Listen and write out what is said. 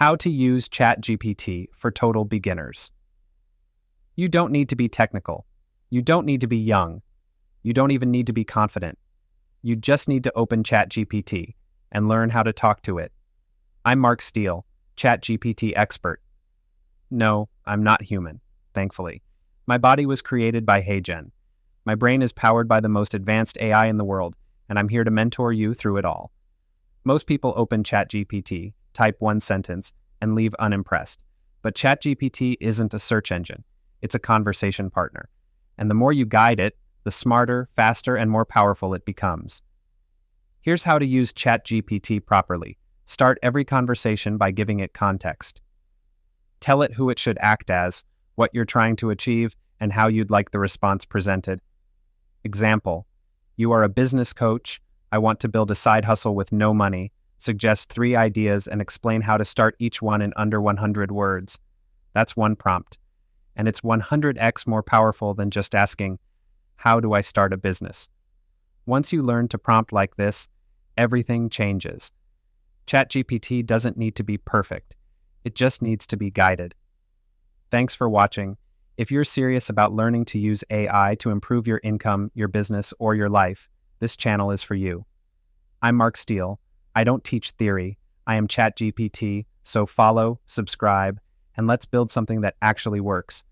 How to use ChatGPT for total beginners. You don't need to be technical. You don't need to be young. You don't even need to be confident. You just need to open ChatGPT and learn how to talk to it. I'm Mark Steele, ChatGPT expert. No, I'm not human, thankfully. My body was created by HeyGen. My brain is powered by the most advanced AI in the world, and I'm here to mentor you through it all. Most people open ChatGPT, type one sentence, and leave unimpressed. But ChatGPT isn't a search engine. It's a conversation partner. And the more you guide it, the smarter, faster, and more powerful it becomes. Here's how to use ChatGPT properly. Start every conversation by giving it context. Tell it who it should act as, what you're trying to achieve, and how you'd like the response presented. Example: you are a business coach. I want to build a side hustle with no money. Suggest 3 ideas and explain how to start each one in under 100 words. That's one prompt. And it's 100x more powerful than just asking, how do I start a business? Once you learn to prompt like this, everything changes. ChatGPT doesn't need to be perfect. It just needs to be guided. Thanks for watching. If you're serious about learning to use AI to improve your income, your business, or your life, this channel is for you. I'm Mark Steele. I don't teach theory. I am ChatGPT, so follow, subscribe, and let's build something that actually works.